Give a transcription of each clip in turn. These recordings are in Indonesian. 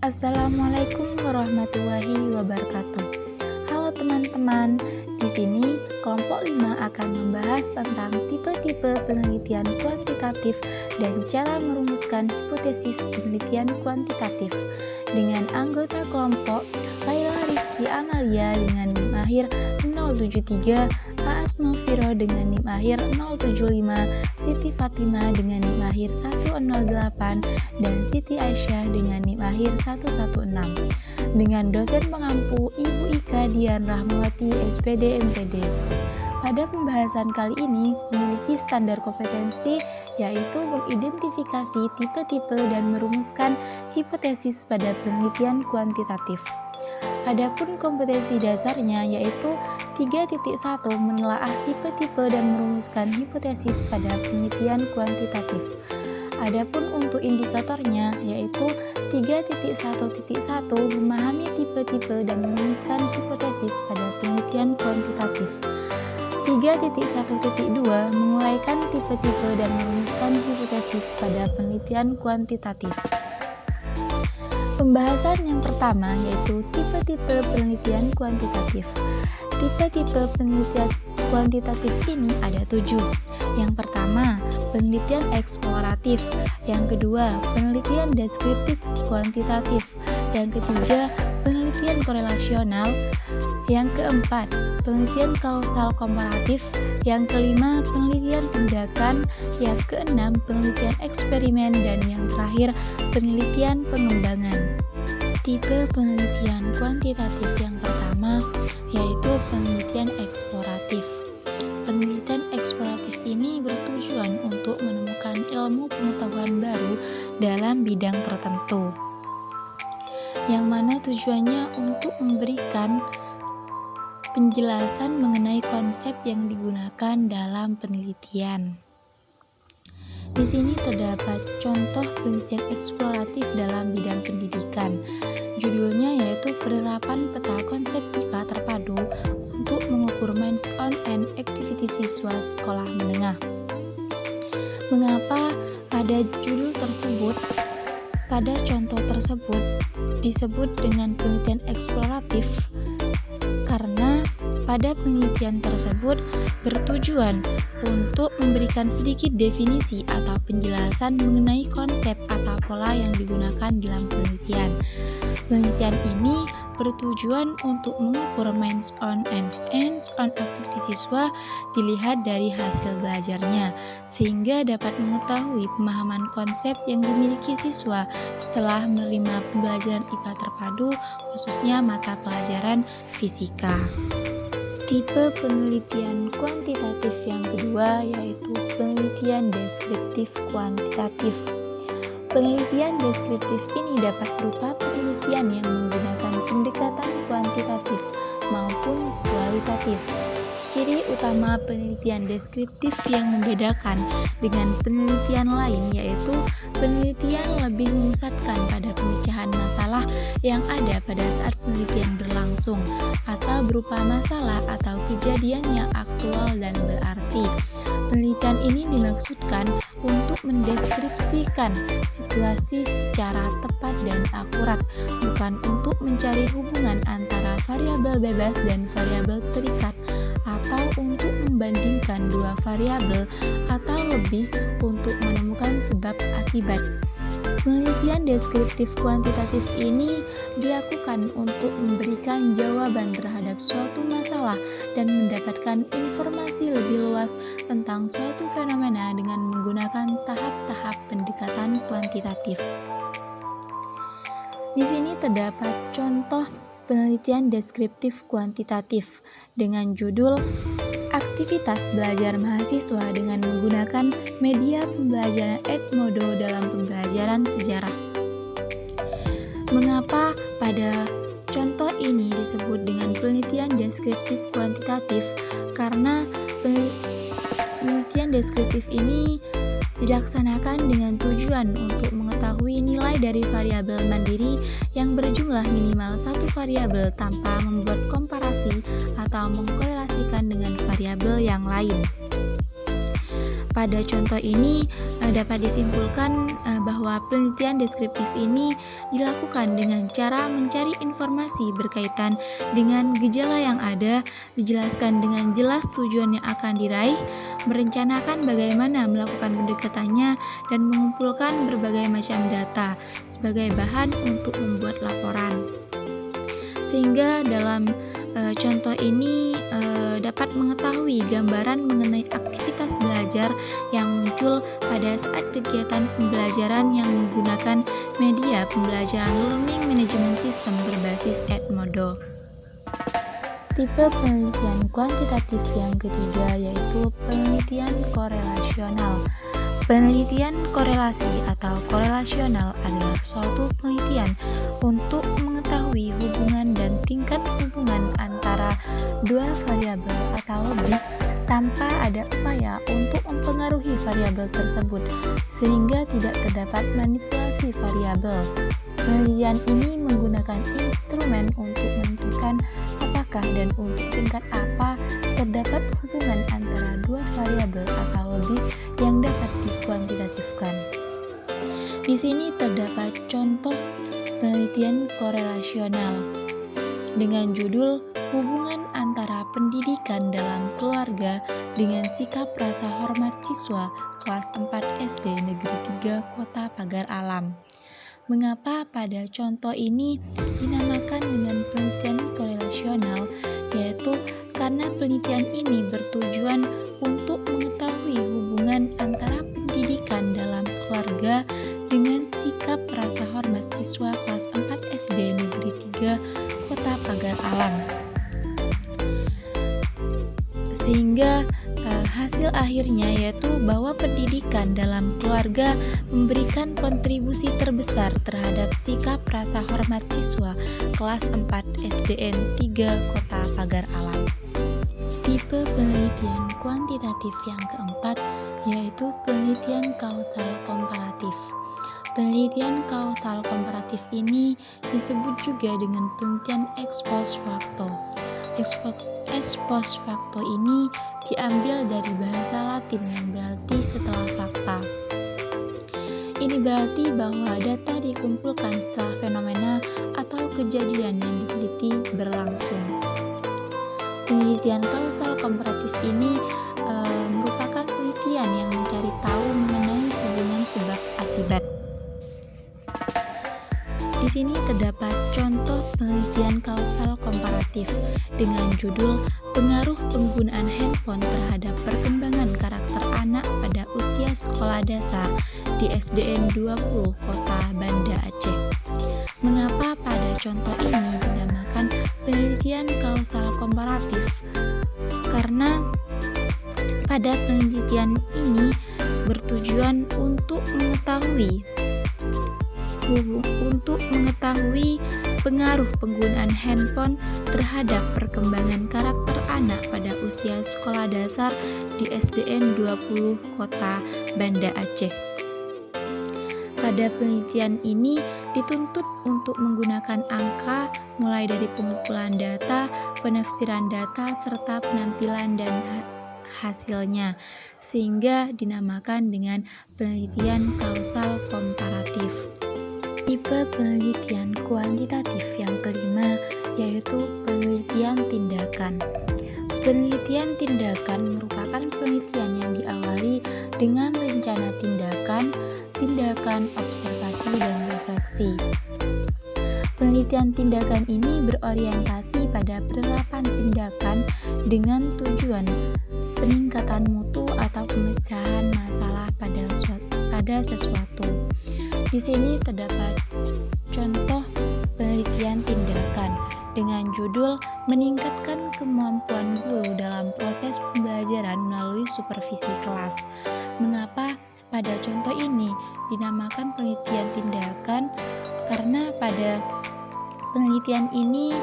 Assalamualaikum warahmatullahi wabarakatuh. Halo teman-teman, di sini kelompok 5 akan membahas tentang tipe-tipe penelitian kuantitatif dan cara merumuskan hipotesis penelitian kuantitatif dengan anggota kelompok Laila Rizky Amalia dengan NIM akhir 073, Aas Mufiro dengan NIM akhir 075, Siti Fatima dengan NIM akhir 108, dan Siti Aisyah dengan NIM akhir 116. Dengan dosen pengampu Ibu Ika Dian Rahmawati SPD MPD. Pada pembahasan kali ini memiliki standar kompetensi yaitu mengidentifikasi tipe-tipe dan merumuskan hipotesis pada penelitian kuantitatif. Adapun kompetensi dasarnya yaitu 3.1 menelaah tipe-tipe dan merumuskan hipotesis pada penelitian kuantitatif. Adapun untuk indikatornya yaitu 3.1.1 memahami tipe-tipe dan merumuskan hipotesis pada penelitian kuantitatif. 3.1.2 menguraikan tipe-tipe dan merumuskan hipotesis pada penelitian kuantitatif. Pembahasan yang pertama yaitu tipe-tipe penelitian kuantitatif. Tipe-tipe penelitian kuantitatif ini ada 7. Yang pertama, penelitian eksploratif. Yang kedua, penelitian deskriptif kuantitatif. Yang ketiga, penelitian korelasional. Yang keempat, penelitian kausal komparatif. Yang kelima, penelitian tindakan. Yang keenam, penelitian eksperimen. Dan yang terakhir, penelitian pengembangan. Tipe penelitian kuantitatif yang pertama yaitu penelitian eksploratif. Penelitian eksploratif ini bertujuan untuk menemukan ilmu pengetahuan baru dalam bidang tertentu, yang mana tujuannya untuk memberikan penjelasan mengenai konsep yang digunakan dalam penelitian. Di sini terdapat contoh penelitian eksploratif dalam bidang pendidikan. Judulnya yaitu penerapan peta konsep IPA terpadu untuk mengukur minds-on and activity siswa sekolah menengah. Mengapa pada contoh tersebut disebut dengan penelitian eksploratif? Karena pada penelitian tersebut bertujuan untuk memberikan sedikit definisi atau penjelasan mengenai konsep atau pola yang digunakan dalam penelitian. Penelitian ini bertujuan untuk mengukur minds-on and hands-on activity siswa dilihat dari hasil belajarnya, sehingga dapat mengetahui pemahaman konsep yang dimiliki siswa setelah menerima pembelajaran IPA terpadu, khususnya mata pelajaran fisika. Tipe penelitian kuantitatif yang kedua yaitu penelitian deskriptif kuantitatif. Penelitian deskriptif ini dapat berupa penelitian yang menggunakan pendekatan kuantitatif maupun kualitatif. Ciri utama penelitian deskriptif yang membedakan dengan penelitian lain yaitu penelitian lebih memusatkan pada pemecahan masalah yang ada pada saat penelitian berlangsung atau berupa masalah atau kejadian yang aktual dan berarti. Penelitian ini dimaksudkan untuk mendeskripsikan situasi secara tepat dan akurat, bukan untuk mencari hubungan antara variabel bebas dan variabel terikat, atau untuk membandingkan dua variabel atau lebih untuk menemukan sebab akibat. Penelitian deskriptif kuantitatif ini dilakukan untuk memberikan jawaban terhadap suatu masalah dan mendapatkan informasi lebih luas tentang suatu fenomena dengan menggunakan tahap-tahap pendekatan kuantitatif. Di sini terdapat contoh penelitian deskriptif kuantitatif dengan judul Aktivitas belajar mahasiswa dengan menggunakan media pembelajaran Edmodo dalam pembelajaran sejarah. Mengapa pada contoh ini disebut dengan penelitian deskriptif kuantitatif? Karena penelitian deskriptif ini dilaksanakan dengan tujuan untuk mengetahui nilai dari variabel mandiri yang berjumlah minimal satu variabel tanpa membuat komparasi atau mengkorelasikan dengan variabel yang lain. Pada contoh ini dapat disimpulkan bahwa penelitian deskriptif ini dilakukan dengan cara mencari informasi berkaitan dengan gejala yang ada, dijelaskan dengan jelas tujuan yang akan diraih, merencanakan bagaimana melakukan pendekatannya, dan mengumpulkan berbagai macam data sebagai bahan untuk membuat laporan. Sehingga dalam contoh ini dapat mengetahui gambaran mengenai aktivitas belajar yang muncul pada saat kegiatan pembelajaran yang menggunakan media pembelajaran Learning Management System berbasis Edmodo. Tipe penelitian kuantitatif yang ketiga yaitu penelitian korelasional. Penelitian korelasi atau korelasional adalah suatu penelitian untuk mengetahui hubungan dan tingkat hubungan antara dua variabel atau lebih tanpa ada upaya untuk mempengaruhi variabel tersebut sehingga tidak terdapat manipulasi variabel. Penelitian ini menggunakan instrumen untuk menentukan apakah dan untuk tingkat apa terdapat hubungan antara dua variabel atau lebih yang dapat dikuantitatifkan. Di sini terdapat contoh penelitian korelasional dengan judul hubungan antara pendidikan dalam keluarga dengan sikap rasa hormat siswa kelas 4 SD Negeri 3 Kota Pagar Alam. Mengapa pada contoh ini dinamakan dengan penelitian korelasional? Yaitu karena penelitian ini bertujuan untuk mengetahui hubungan antara pendidikan dalam keluarga dengan sikap rasa hormat siswa kelas 4 SD Negeri 3 Kota Pagar Alam. Sehingga hasil akhirnya yaitu bahwa pendidikan dalam keluarga memberikan kontribusi terbesar terhadap sikap rasa hormat siswa kelas 4 SDN 3 Kota Pagar Alam. Tipe penelitian kuantitatif yang keempat yaitu penelitian kausal komparatif. Penelitian kausal komparatif ini disebut juga dengan penelitian ex post facto. Ex post facto ini diambil dari bahasa Latin yang berarti setelah fakta. Ini berarti bahwa data dikumpulkan setelah fenomena atau kejadian yang diteliti berlangsung. Penelitian kausal komparatif ini merupakan penelitian yang mencari tahu mengenai hubungan sebab akibat. Di sini terdapat contoh penelitian kausal komparatif dengan judul pengaruh penggunaan handphone terhadap perkembangan karakter anak pada usia sekolah dasar di SDN 20 Kota Banda Aceh. Mengapa pada contoh ini dinamakan penelitian kausal komparatif? Karena pada penelitian ini bertujuan untuk mengetahui pengaruh penggunaan handphone terhadap perkembangan karakter anak pada usia sekolah dasar di SDN 20 Kota Banda Aceh. Pada penelitian ini dituntut untuk menggunakan angka mulai dari pengumpulan data, penafsiran data, serta penampilan dan hasilnya, sehingga dinamakan dengan penelitian kausal komparatif. Tipe penelitian kuantitatif yang kelima yaitu penelitian tindakan. Penelitian tindakan merupakan penelitian yang diawali dengan rencana tindakan, observasi, dan refleksi. Penelitian tindakan ini berorientasi pada penerapan tindakan dengan tujuan peningkatan mutu atau pemecahan masalah pada sesuatu. Di sini terdapat contoh penelitian tindakan dengan judul meningkatkan kemampuan guru dalam proses pembelajaran melalui supervisi kelas. Mengapa pada contoh ini dinamakan penelitian tindakan? Karena pada penelitian ini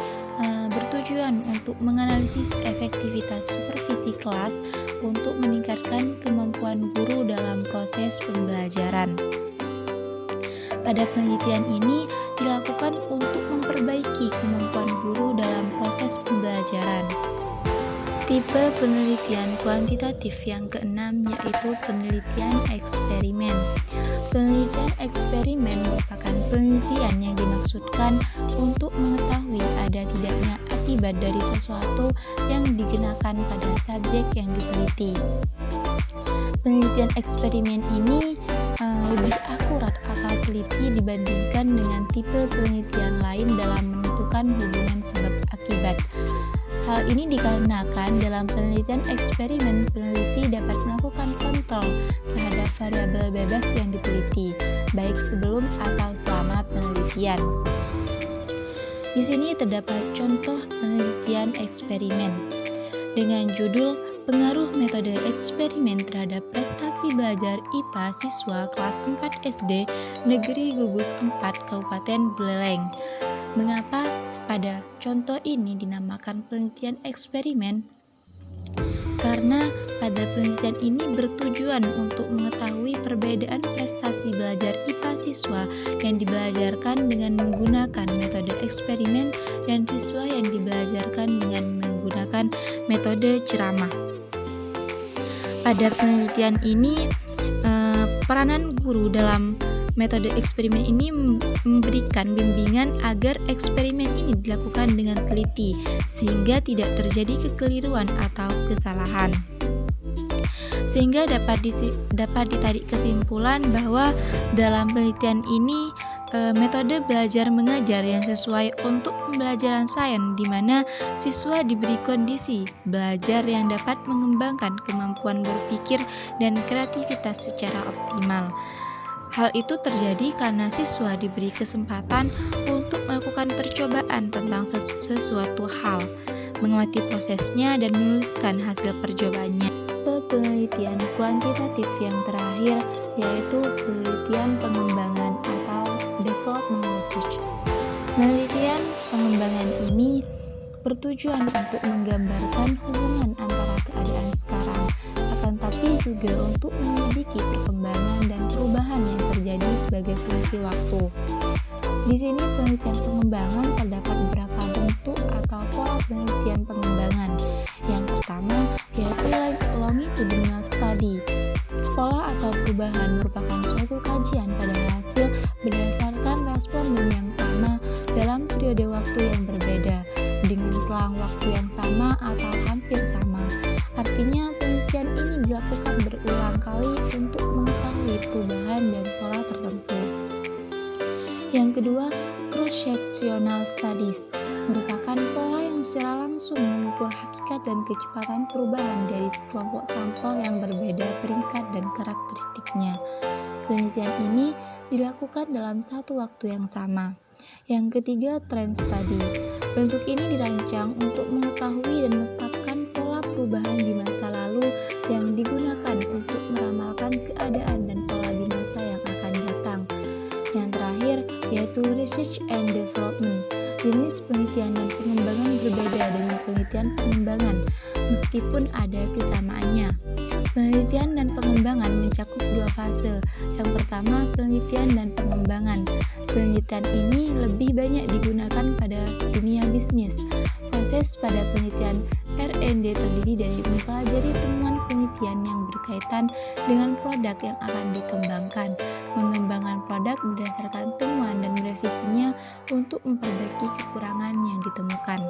bertujuan untuk menganalisis efektivitas supervisi kelas untuk meningkatkan kemampuan guru dalam proses pembelajaran. Pada penelitian ini dilakukan untuk memperbaiki kemampuan guru dalam proses pembelajaran. Tipe penelitian kuantitatif yang keenam yaitu penelitian eksperimen. Penelitian eksperimen merupakan penelitian yang dimaksudkan untuk mengetahui ada tidaknya akibat dari sesuatu yang digunakan pada subjek yang diteliti. Penelitian eksperimen ini lebih akurat atau teliti dibandingkan dengan tipe penelitian lain dalam menentukan hubungan sebab akibat. Hal ini dikarenakan dalam penelitian eksperimen, peneliti dapat melakukan kontrol terhadap variabel bebas yang diteliti, baik sebelum atau selama penelitian. Di sini terdapat contoh penelitian eksperimen dengan judul Pengaruh Metode Eksperimen Terhadap Prestasi Belajar IPA Siswa Kelas 4 SD Negeri Gugus 4 Kabupaten Buleleng. Mengapa pada contoh ini dinamakan penelitian eksperimen? Karena pada penelitian ini bertujuan untuk mengetahui perbedaan prestasi belajar IPA siswa yang dibelajarkan dengan menggunakan metode eksperimen dan siswa yang dibelajarkan dengan menggunakan metode ceramah. Pada penelitian ini, peranan guru dalam metode eksperimen ini memberikan bimbingan agar eksperimen ini dilakukan dengan teliti sehingga tidak terjadi kekeliruan atau kesalahan. Sehingga dapat ditarik kesimpulan bahwa dalam penelitian ini metode belajar mengajar yang sesuai untuk pembelajaran sains di mana siswa diberi kondisi belajar yang dapat mengembangkan kemampuan berpikir dan kreativitas secara optimal. Hal itu terjadi karena siswa diberi kesempatan untuk melakukan percobaan tentang sesuatu hal, mengamati prosesnya dan menuliskan hasil percobaannya. Penelitian kuantitatif yang terakhir yaitu penelitian pengembangan atau development research. Penelitian pengembangan ini bertujuan untuk menggambarkan hubungan antara keadaan sekarang, akan tapi juga untuk menyelidiki perkembangan dan perubahan yang terjadi sebagai fungsi waktu. Di sini penelitian pengembangan terdapat beberapa bentuk atau pola penelitian pengembangan. Yang pertama yaitu longitudinal study. Pola atau perubahan merupakan suatu kajian pada hasil berdasarkan responden yang sama dalam periode waktu yang berbeda dengan selang waktu yang sama atau hampir sama. Artinya penelitian ini dilakukan berulang kali untuk mengetahui perubahan dan pola tertentu. Yang kedua, cross-sectional studies merupakan pola yang secara langsung mengukur hakikat dan kecepatan perubahan dari sekelompok sampel yang berbeda peringkat dan karakteristiknya. Penelitian ini dilakukan dalam satu waktu yang sama. Yang ketiga, trend study. Bentuk ini dirancang untuk mengetahui dan menetapkan pola perubahan di masa lalu yang digunakan untuk meramalkan keadaan dan pola di masa yang akan datang. Yang terakhir yaitu research and development. Jenis penelitian dan pengembangan berbeda dengan penelitian pengembangan, meskipun ada kesamaannya. Penelitian dan pengembangan mencakup dua fase. Yang pertama, penelitian dan pengembangan. Penelitian ini lebih banyak digunakan pada dunia bisnis. Proses pada penelitian R&D terdiri dari mempelajari temuan penelitian yang berkaitan dengan produk yang akan dikembangkan, mengembangkan produk berdasarkan temuan dan merevisinya untuk memperbaiki kekurangan yang ditemukan.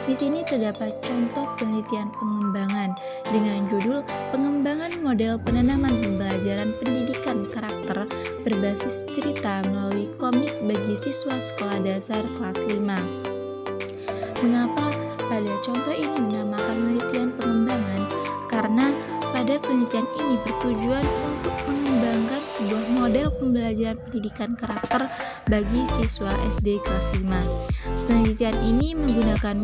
Di sini terdapat contoh penelitian pengembangan dengan judul Pengembangan Model Penanaman Pembelajaran Pendidikan Karakter Berbasis Cerita Melalui Komik Bagi Siswa Sekolah Dasar Kelas 5. Mengapa pada contoh ini dinamakan penelitian pengembangan? Karena pada penelitian ini bertujuan untuk mengembangkan sebuah model pembelajaran pendidikan karakter bagi siswa SD kelas 5. Penelitian ini menggunakan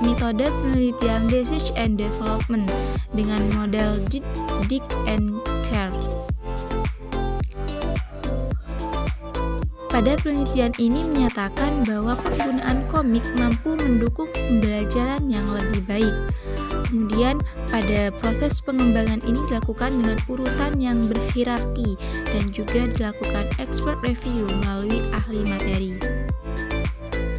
metode penelitian research and development dengan model Dick and Care. Pada penelitian ini menyatakan bahwa penggunaan komik mampu mendukung pembelajaran yang lebih baik. Kemudian pada proses pengembangan ini dilakukan dengan urutan yang berhierarki dan juga dilakukan expert review melalui ahli materi.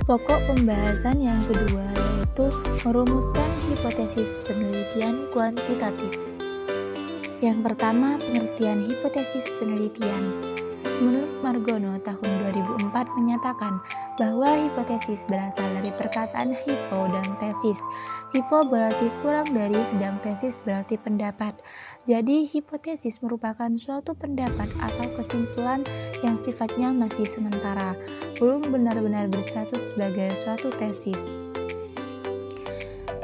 Pokok pembahasan yang kedua yaitu merumuskan hipotesis penelitian kuantitatif. Yang pertama, pengertian hipotesis penelitian. Menurut Margono tahun 2004 menyatakan bahwa hipotesis berasal dari perkataan hypo dan tesis. Hypo berarti kurang dari, sedang tesis berarti pendapat. Jadi hipotesis merupakan suatu pendapat atau kesimpulan yang sifatnya masih sementara, belum benar-benar berstatus sebagai suatu tesis.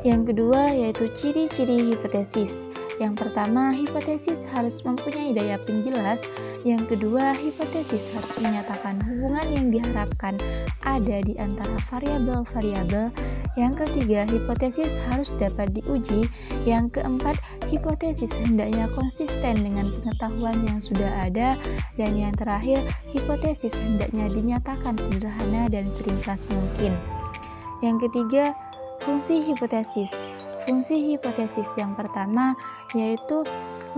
Yang kedua yaitu ciri-ciri hipotesis. Yang pertama, hipotesis harus mempunyai daya penjelas. Yang kedua, hipotesis harus menyatakan hubungan yang diharapkan ada di antara variabel-variabel. Yang ketiga, hipotesis harus dapat diuji. Yang keempat, hipotesis hendaknya konsisten dengan pengetahuan yang sudah ada. Dan yang terakhir, hipotesis hendaknya dinyatakan sederhana dan seringkas mungkin. Yang ketiga, fungsi hipotesis. Fungsi hipotesis yang pertama yaitu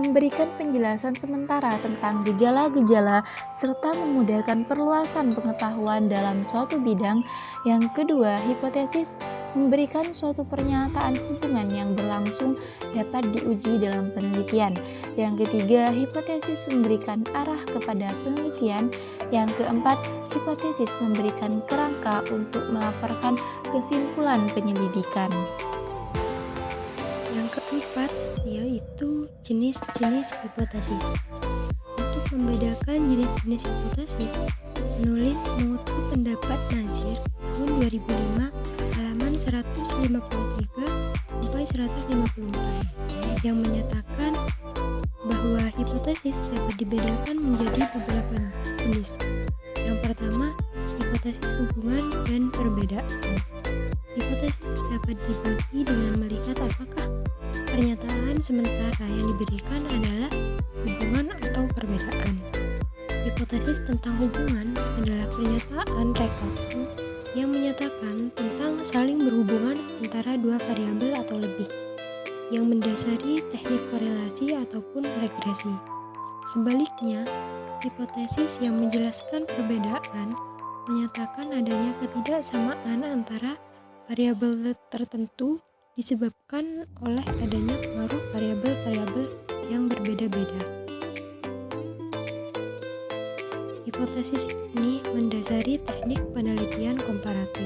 memberikan penjelasan sementara tentang gejala-gejala serta memudahkan perluasan pengetahuan dalam suatu bidang. Yang kedua, hipotesis memberikan suatu pernyataan hubungan yang berlangsung dapat diuji dalam penelitian. Yang ketiga, hipotesis memberikan arah kepada penelitian. Yang keempat, hipotesis memberikan kerangka untuk melaporkan kesimpulan penyelidikan. Yang keempat yaitu jenis-jenis hipotesis. Untuk membedakan jenis-jenis hipotesis, penulis mengutip pendapat Nazir tahun 2005 halaman 153 sampai 154 yang menyatakan bahwa hipotesis dapat dibedakan menjadi beberapa jenis. Yang pertama, hipotesis hubungan dan perbedaan. Hipotesis dapat dibagi dengan melihat apakah pernyataan sementara yang diberikan adalah hubungan atau perbedaan. Hipotesis tentang hubungan adalah pernyataan rekapitulatif yang menyatakan tentang saling berhubungan antara dua variabel atau lebih, yang mendasari teknik korelasi ataupun regresi. Sebaliknya, hipotesis yang menjelaskan perbedaan menyatakan adanya ketidaksamaan antara variabel tertentu disebabkan oleh adanya pengaruh variabel-variabel yang berbeda-beda. Hipotesis ini mendasari teknik penelitian komparatif.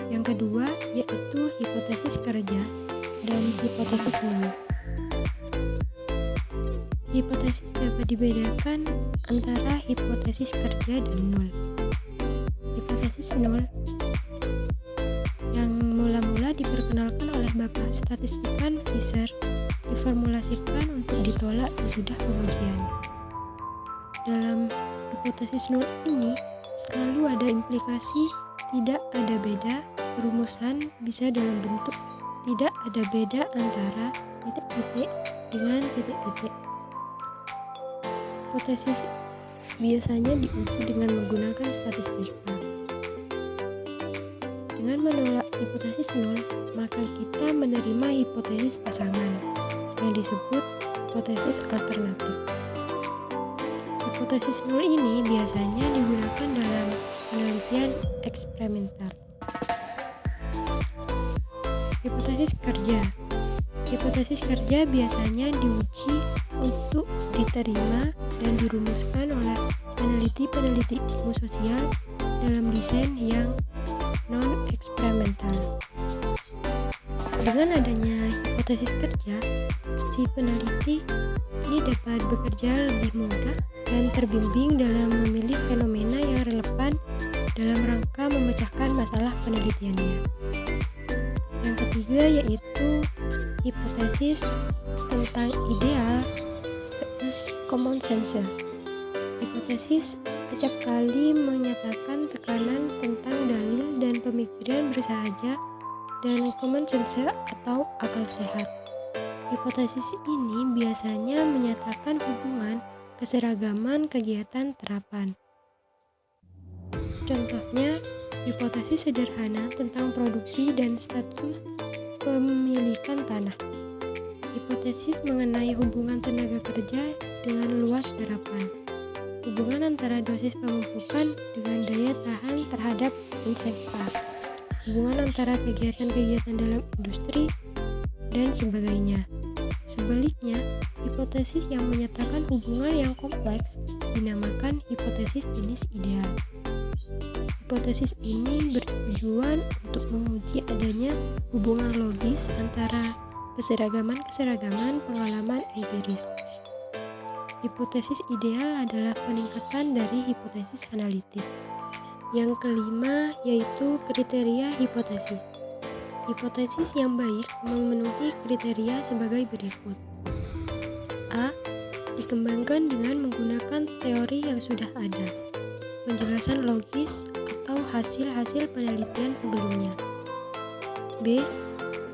Yang kedua yaitu hipotesis kerja dan hipotesis nol. Hipotesis dapat dibedakan antara hipotesis kerja dan nol. Hipotesis nol yang mula-mula diperkenalkan oleh Bapak Statistikan Fisher diformulasikan untuk ditolak sesudah pengujian. Dalam hipotesis nol ini selalu ada implikasi tidak ada beda, perumusan bisa dalam bentuk tidak ada beda antara titik-titik dengan titik-titik. Hipotesis biasanya diuji dengan menggunakan statistika. Dengan menolak hipotesis nol, maka kita menerima hipotesis pasangan yang disebut hipotesis alternatif. Hipotesis nol ini biasanya digunakan dalam penelitian eksperimental. Hipotesis kerja. Hipotesis kerja biasanya diuji untuk diterima dan dirumuskan oleh peneliti-peneliti ilmu sosial dalam desain yang non-eksperimental. Dengan adanya hipotesis kerja, si peneliti ini dapat bekerja lebih mudah dan terbimbing dalam memilih fenomena yang relevan dalam rangka memecahkan masalah penelitiannya. Yang ketiga yaitu hipotesis tentang ideal versus common sense. Hipotesis acap kali menyatakan tekanan tentang dalil dan pemikiran bersahaja dan common sense atau akal sehat. Hipotesis ini biasanya menyatakan hubungan keseragaman kegiatan terapan. Contohnya, hipotesis sederhana tentang produksi dan status pemilikan tanah. Hipotesis mengenai hubungan tenaga kerja dengan luas garapan. hubungan antara dosis pemupukan dengan daya tahan terhadap insekta, hubungan antara kegiatan-kegiatan dalam industri, dan sebagainya. Sebaliknya, hipotesis yang menyatakan hubungan yang kompleks dinamakan hipotesis jenis ideal. Hipotesis ini bertujuan untuk menguji adanya hubungan logis antara keseragaman pengalaman empiris. Hipotesis ideal adalah peningkatan dari hipotesis analitis. Yang kelima yaitu kriteria hipotesis. Hipotesis yang baik memenuhi kriteria sebagai berikut. A. Dikembangkan dengan menggunakan teori yang sudah ada, penjelasan logis atau hasil-hasil penelitian sebelumnya. B.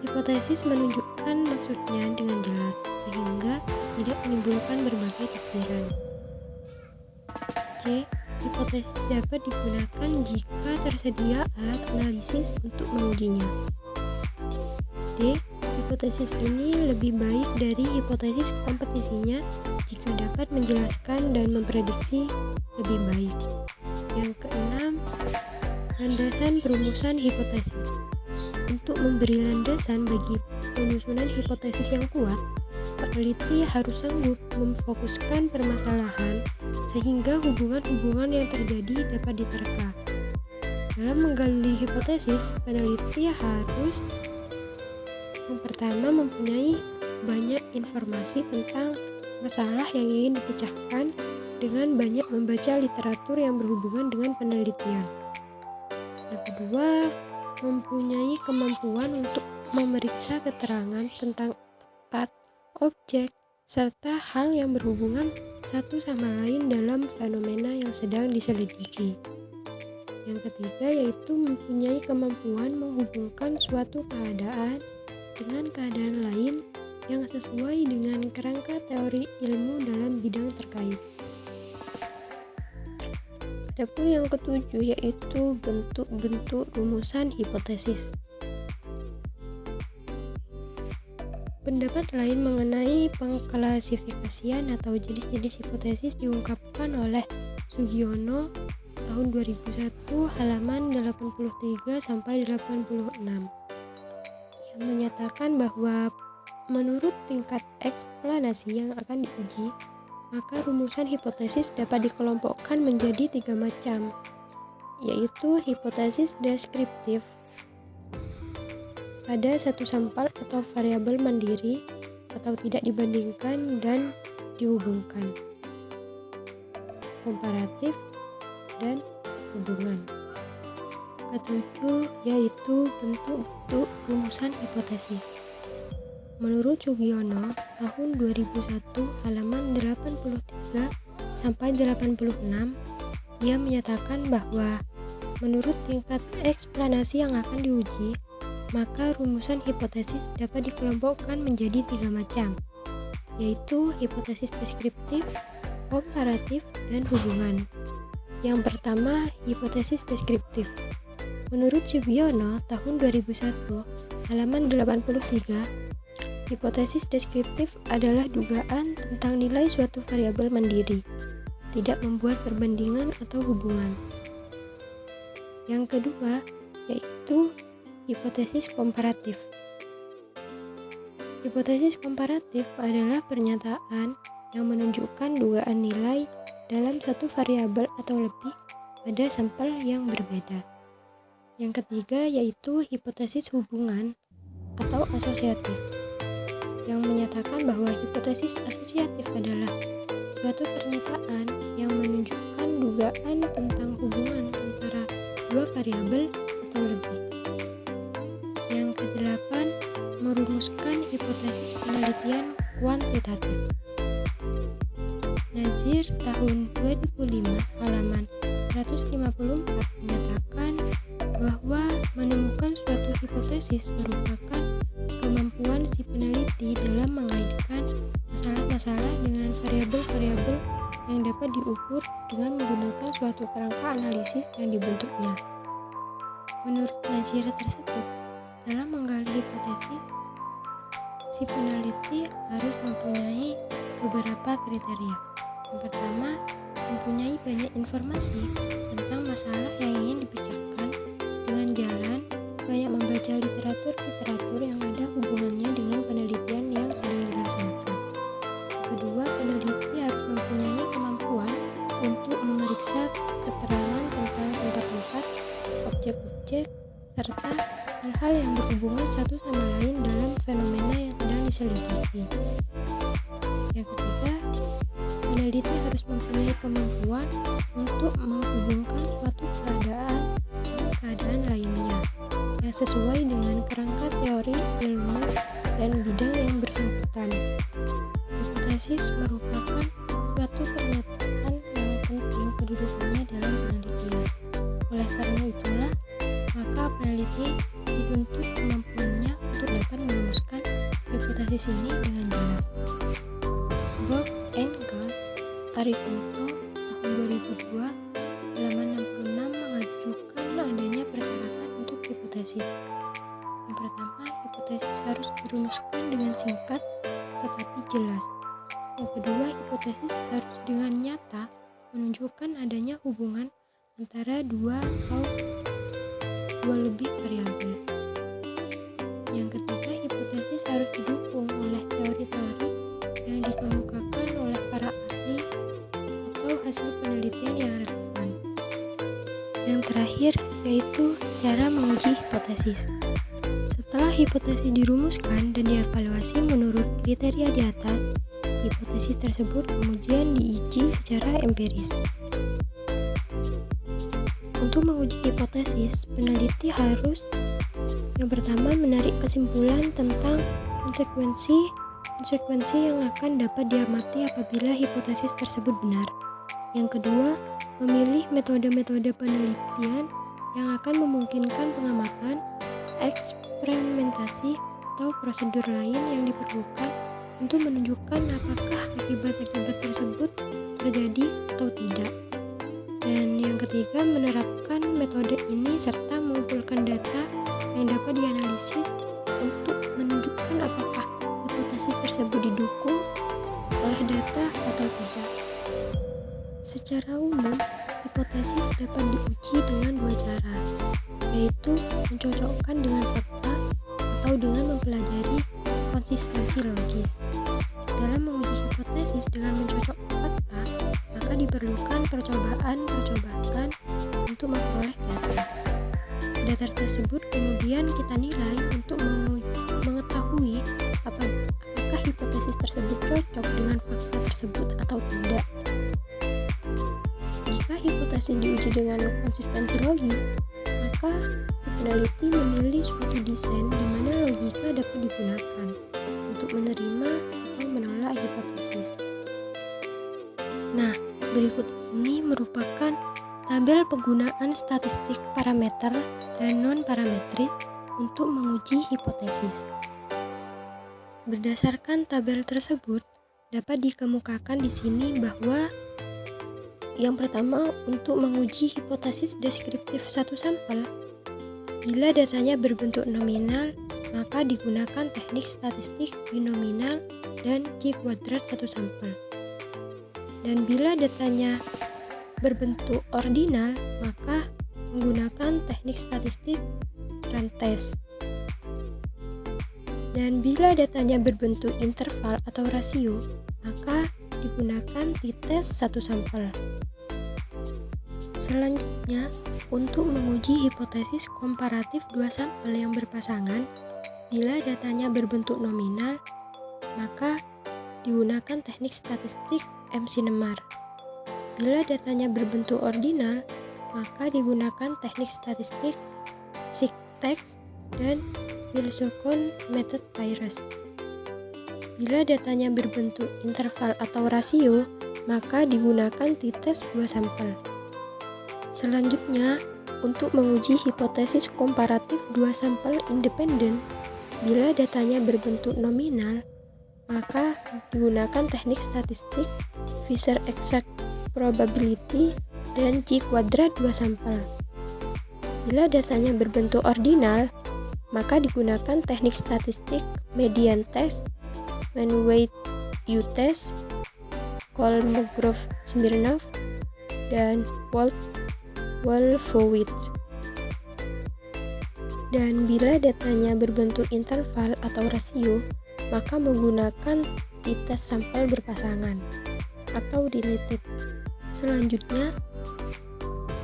Hipotesis menunjukkan maksudnya dengan jelas, sehingga tidak menimbulkan berbagai tafsiran. C. Hipotesis dapat digunakan jika tersedia alat analisis untuk mengujinya. D. Hipotesis ini lebih baik dari hipotesis kompetisinya jika dapat menjelaskan dan memprediksi lebih baik. Yang keenam, landasan perumusan hipotesis. Untuk memberi landasan bagi penyusunan hipotesis yang kuat, peneliti harus sanggup memfokuskan permasalahan sehingga hubungan-hubungan yang terjadi dapat diterka. Dalam menggali hipotesis, peneliti harus yang pertama mempunyai banyak informasi tentang masalah yang ingin dipecahkan dengan banyak membaca literatur yang berhubungan dengan penelitian. Yang kedua, mempunyai kemampuan untuk memeriksa keterangan tentang tempat, objek, serta hal yang berhubungan satu sama lain dalam fenomena yang sedang diselidiki. Yang ketiga yaitu mempunyai kemampuan menghubungkan suatu keadaan dengan keadaan lain yang sesuai dengan kerangka teori ilmu dalam bidang terkait. Adapun yang ketujuh yaitu bentuk-bentuk rumusan hipotesis. Pendapat lain mengenai pengklasifikasian atau jenis-jenis hipotesis diungkapkan oleh Sugiono tahun 2001 halaman 83 sampai 86. Yang menyatakan bahwa menurut tingkat eksplanasi yang akan diuji, maka rumusan hipotesis dapat dikelompokkan menjadi 3 macam, yaitu hipotesis deskriptif pada satu sampel atau variabel mandiri atau tidak dibandingkan dan dihubungkan, komparatif, dan hubungan. Ketujuh yaitu bentuk-bentuk rumusan hipotesis. Menurut Sugiono tahun 2001 halaman 83 sampai 86, ia menyatakan bahwa menurut tingkat eksplanasi yang akan diuji, maka rumusan hipotesis dapat dikelompokkan menjadi 3 macam, yaitu hipotesis deskriptif, komparatif, dan hubungan. Yang pertama, hipotesis deskriptif. Menurut Sugiono tahun 2001 halaman 83, hipotesis deskriptif adalah dugaan tentang nilai suatu variabel mandiri, tidak membuat perbandingan atau hubungan. Yang kedua, yaitu hipotesis komparatif. Hipotesis komparatif adalah pernyataan yang menunjukkan dugaan nilai dalam satu variabel atau lebih pada sampel yang berbeda. Yang ketiga yaitu hipotesis hubungan atau asosiatif, yang menyatakan bahwa hipotesis asosiatif adalah suatu pernyataan yang menunjukkan dugaan tentang hubungan antara dua variabel atau lebih. Yang kedelapan, merumuskan hipotesis penelitian kuantitatif. Najir tahun 2005 halaman 154 menyatakan bahwa menemukan suatu hipotesis merupakan kemampuan si peneliti dalam mengaitkan masalah-masalah dengan variabel-variabel yang dapat diukur dengan menggunakan suatu kerangka analisis yang dibentuknya. Menurut Najir tersebut, dalam menggali hipotesis, si peneliti harus mempunyai beberapa kriteria. Yang pertama, mempunyai banyak informasi tentang masalah yang ingin dipecahkan dengan jalan banyak membaca literatur yang ada hubungannya dengan penelitian yang sedang dilaksanakan. Kedua, peneliti harus mempunyai kemampuan untuk memeriksa keterangan tentang tempat-tempat, objek-objek, serta hal-hal yang berhubungan satu sama lain dalam fenomena yang sedang diselidiki. Yang ketiga, peneliti harus mempunyai kemampuan untuk menghubungkan suatu keadaan dengan keadaan lainnya yang sesuai dengan kerangka teori ilmu dan bidang yang bersangkutan. Hipotesis merupakan suatu pernyataan yang penting kedudukannya dalam penelitian. Oleh karena itulah, maka peneliti dituntut kemampuannya untuk dapat merumuskan hipotesis ini dengan jelas. Borg and Gall, Arikunto, tahun 2002, halaman 66 mengajukan adanya persyaratan untuk hipotesis. Yang pertama, hipotesis harus dirumuskan dengan singkat tetapi jelas. Yang kedua, hipotesis harus dengan nyata menunjukkan adanya hubungan antara dua atau dua lebih variabel. Yang ketiga, hipotesis harus didukung oleh teori-teori yang dikemukakan oleh para ahli atau hasil penelitian yang relevan. Yang terakhir yaitu cara menguji hipotesis. Setelah hipotesis dirumuskan dan dievaluasi menurut kriteria di atas, hipotesis tersebut kemudian diuji secara empiris. Untuk menguji hipotesis, peneliti harus yang pertama menarik kesimpulan tentang konsekuensi yang akan dapat diamati apabila hipotesis tersebut benar. Yang kedua, memilih metode-metode penelitian yang akan memungkinkan pengamatan, eksperimentasi, atau prosedur lain yang diperlukan untuk menunjukkan apakah akibat-akibat tersebut terjadi atau tidak. Dan yang ketiga, menerapkan metode ini serta mengumpulkan data yang dapat dianalisis untuk menunjukkan apakah hipotesis tersebut didukung oleh data atau tidak. Secara umum, hipotesis dapat diuji dengan dua cara, yaitu mencocokkan dengan fakta atau dengan mempelajari konsistensi logis. Dalam menguji hipotesis dengan mencocokkan fakta, maka diperlukan percobaan untuk memperoleh data. Data tersebut kemudian kita nilai untuk mengetahui apakah hipotesis tersebut cocok dengan fakta tersebut atau tidak. Jika hipotesis diuji dengan konsistensi logis, maka peneliti memilih suatu desain di mana logika dapat digunakan untuk menerima atau menolak hipotesis. Nah, berikut ini merupakan tabel penggunaan statistik parameter dan non-parametrik untuk menguji hipotesis. Berdasarkan tabel tersebut, dapat dikemukakan di sini bahwa yang pertama, untuk menguji hipotesis deskriptif satu sampel, bila datanya berbentuk nominal, maka digunakan teknik statistik binominal dan Q-kuadrat satu sampel. Dan bila datanya berbentuk ordinal, maka menggunakan teknik statistik rantes. Dan bila datanya berbentuk interval atau rasio, maka digunakan t-test satu sampel. Selanjutnya, untuk menguji hipotesis komparatif dua sampel yang berpasangan, bila datanya berbentuk nominal, maka digunakan teknik statistik MC-Nemar. Bila datanya berbentuk ordinal, maka digunakan teknik statistik Siktex dan Wilson Method Pires. Bila datanya berbentuk interval atau rasio, maka digunakan t-test dua sampel. Selanjutnya, untuk menguji hipotesis komparatif dua sampel independen, bila datanya berbentuk nominal, maka digunakan teknik statistik Fisher Exact Probability dan Q-kuadrat dua sampel. Bila datanya berbentuk ordinal, maka digunakan teknik statistik median test, mean weight U-test, Kolmogorov-Smirnov, dan Wolfowitz. Dan bila datanya berbentuk interval atau rasio, maka menggunakan t-test sampel berpasangan atau related. Selanjutnya,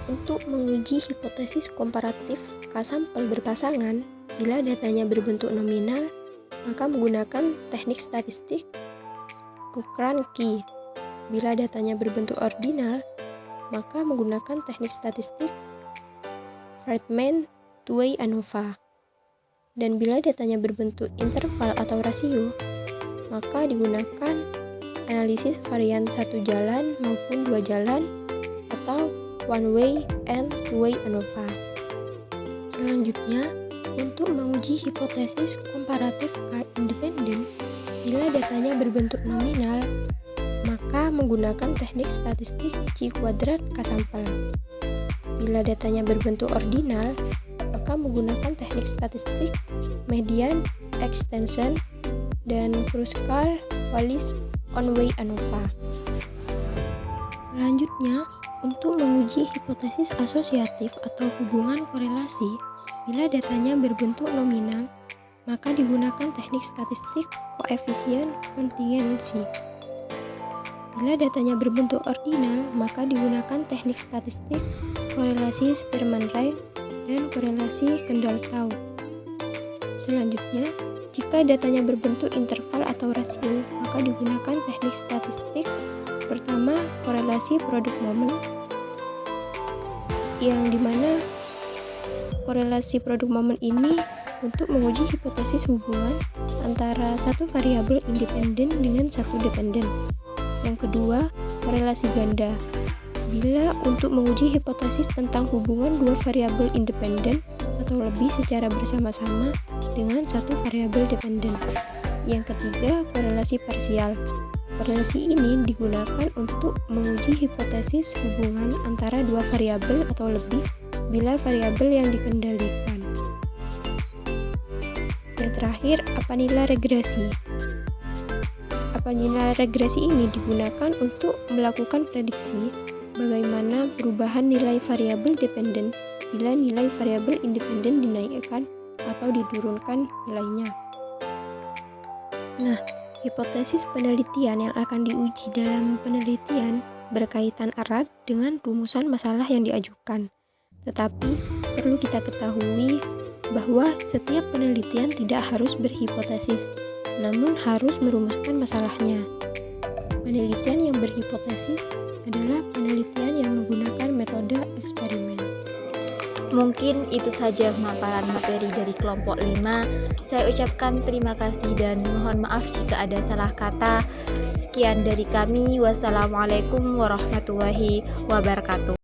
untuk menguji hipotesis komparatif K-sampel berpasangan, bila datanya berbentuk nominal, maka menggunakan teknik statistik Cochran-Key. Bila datanya berbentuk ordinal, maka menggunakan teknik statistik Friedman-Tway-ANOVA. Dan bila datanya berbentuk interval atau rasio, maka digunakan analisis varian satu jalan maupun dua jalan atau one way and two way ANOVA. Selanjutnya, untuk menguji hipotesis komparatif K independen, bila datanya berbentuk nominal, maka menggunakan teknik statistik Chi-kuadrat K-sampel. Bila datanya berbentuk ordinal, maka menggunakan teknik statistik median extension dan Kruskal-Wallis on-way ANOVA. Selanjutnya, untuk menguji hipotesis asosiatif atau hubungan korelasi, bila datanya berbentuk nominal, maka digunakan teknik statistik koefisien kontingensi. Bila datanya berbentuk ordinal, maka digunakan teknik statistik korelasi Spearman-Rank dan korelasi Kendall-Tau. Selanjutnya, jika datanya berbentuk interval atau rasio, maka digunakan teknik statistik pertama korelasi produk momen, yang dimana korelasi produk momen ini untuk menguji hipotesis hubungan antara satu variabel independen dengan satu dependen. Yang kedua, korelasi ganda. Bila untuk menguji hipotesis tentang hubungan dua variabel independen atau lebih secara bersama-sama dengan satu variabel dependen. Yang ketiga, korelasi parsial. Korelasi ini digunakan untuk menguji hipotesis hubungan antara dua variabel atau lebih bila variabel yang dikendalikan. Yang terakhir, apanila regresi. Apanila regresi ini digunakan untuk melakukan prediksi bagaimana perubahan nilai variabel dependen bila nilai variabel independen dinaikkan atau diturunkan nilainya. Nah, hipotesis penelitian yang akan diuji dalam penelitian berkaitan erat dengan rumusan masalah yang diajukan. Tetapi, perlu kita ketahui bahwa setiap penelitian tidak harus berhipotesis, namun harus merumuskan masalahnya. Penelitian yang berhipotesis adalah penelitian yang menggunakan metode eksperimen. Mungkin itu saja pemaparan materi dari kelompok 5. Saya ucapkan terima kasih dan mohon maaf jika ada salah kata. Sekian dari kami. Wassalamualaikum warahmatullahi wabarakatuh.